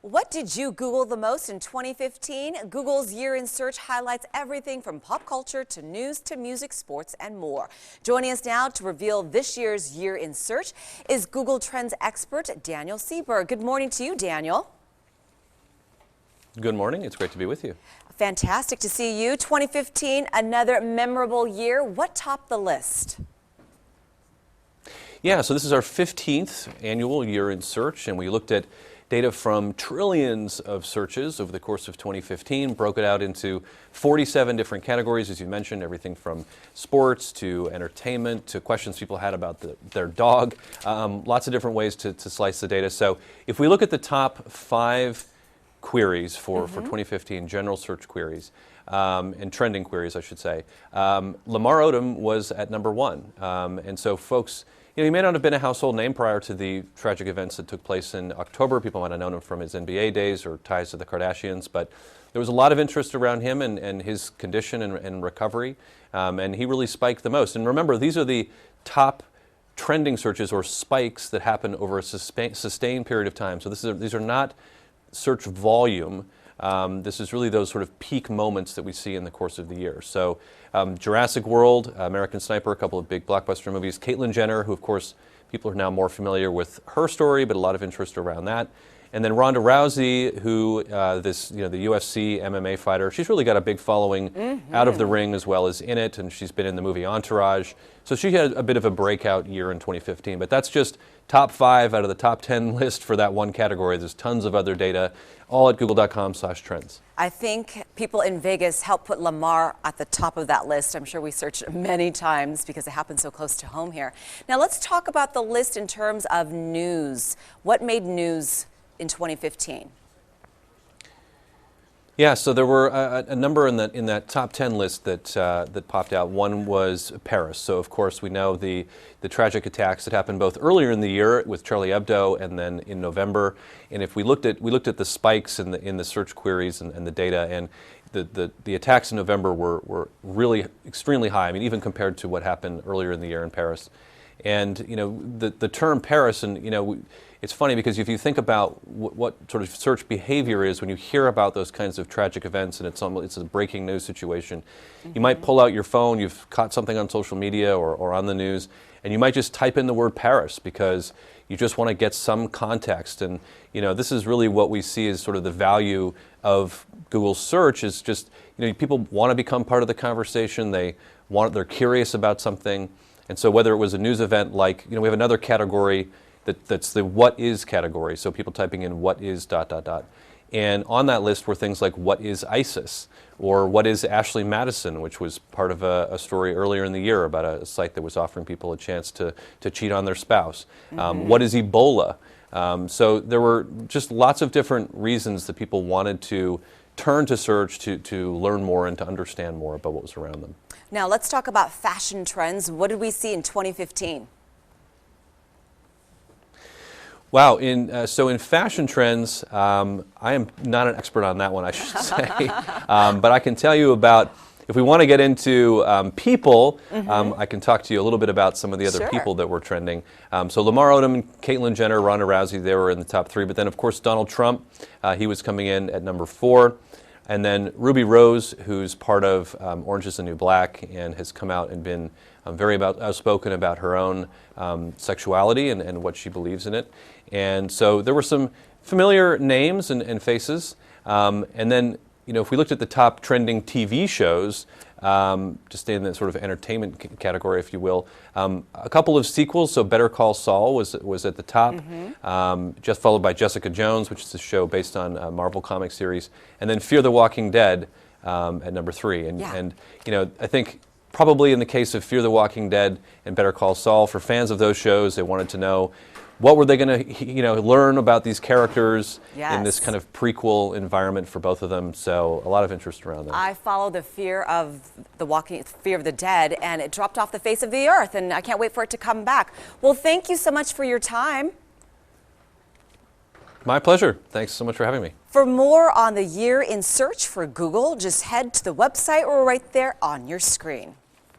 What did you Google the most in 2015? Google's Year in Search highlights everything from pop culture to news to music, sports, and more. Joining us now to reveal this year's Year in Search is Google Trends expert Daniel Seberg. Good morning to you, Daniel. Good morning. It's great to be with you. Fantastic to see you. 2015, another memorable year. What topped the list? Yeah, so this is our 15th annual Year in Search, and we looked at data from trillions of searches over the course of 2015, broke it out into 47 different categories, as you mentioned, everything from sports to entertainment to questions people had about their dog, lots of different ways to slice the data. So if we look at the top 5 queries for 2015, general search queries, and trending queries, I should say, Lamar Odom was at number 1. And so folks, he may not have been a household name prior to the tragic events that took place in October. People might have known him from his NBA days or ties to the Kardashians, but there was a lot of interest around him and his condition and recovery, and he really spiked the most. And remember, these are the top trending searches or spikes that happen over a sustained period of time. So these are not search volume. This is really those sort of peak moments that we see in the course of the year. So Jurassic World, American Sniper, a couple of big blockbuster movies. Caitlyn Jenner, who of course people are now more familiar with her story, but a lot of interest around that. And then Ronda Rousey, who the UFC MMA fighter, she's really got a big following out of the ring as well as in it, and she's been in the movie Entourage. So she had a bit of a breakout year in 2015, but that's just top 5 out of the top 10 list for that one category. There's tons of other data, all at google.com/trends. I think people in Vegas helped put Lamar at the top of that list. I'm sure we searched many times because it happened so close to home here. Now let's talk about the list in terms of news. What made news in 2015? Yeah, so there were a number in that top 10 list that popped out. One was Paris. So of course we know the tragic attacks that happened both earlier in the year with Charlie Hebdo and then in November. And if we looked at the spikes in the search queries and the data, and the attacks in November were really extremely high. I mean, even compared to what happened earlier in the year in Paris. And the term Paris, and it's funny because if you think about what sort of search behavior is when you hear about those kinds of tragic events and it's a breaking news situation, you might pull out your phone, you've caught something on social media or on the news, and you might just type in the word Paris because you just want to get some context. And this is really what we see as sort of the value of Google search is just people want to become part of the conversation. They're curious about something. And so whether it was a news event like, we have another category that's the what is category. So people typing in what is ... And on that list were things like what is ISIS or what is Ashley Madison, which was part of a story earlier in the year about a site that was offering people a chance to cheat on their spouse. What is Ebola? So there were just lots of different reasons that people wanted to turn to search to learn more and to understand more about what was around them. Now let's talk about fashion trends. What did we see in 2015? Wow, so in fashion trends, I am not an expert on that one, I should say. But I can tell you about, if we want to get into people, I can talk to you a little bit about some of the other people that were trending. So Lamar Odom, Caitlyn Jenner, Ronda Rousey, they were in the top 3. But then, of course, Donald Trump, he was coming in at number 4. And then Ruby Rose, who's part of Orange is the New Black and has come out and been very outspoken about her own sexuality and what she believes in it. And so there were some familiar names and faces. And then, if we looked at the top trending TV shows, just stay in the sort of entertainment category, if you will, a couple of sequels. So Better Call Saul was at the top, just followed by Jessica Jones, which is a show based on a Marvel comic series, and then Fear the Walking Dead at number 3. And I think probably in the case of Fear the Walking Dead and Better Call Saul, for fans of those shows, they wanted to know what were they going to learn about these characters in this kind of prequel environment for both of them. So a lot of interest around that. I follow the Fear of the Dead, and it dropped off the face of the earth, and I can't wait for it to come back. Well, thank you so much for your time. My pleasure. Thanks so much for having me. For more on the Year in Search for Google, just head to the website or right there on your screen.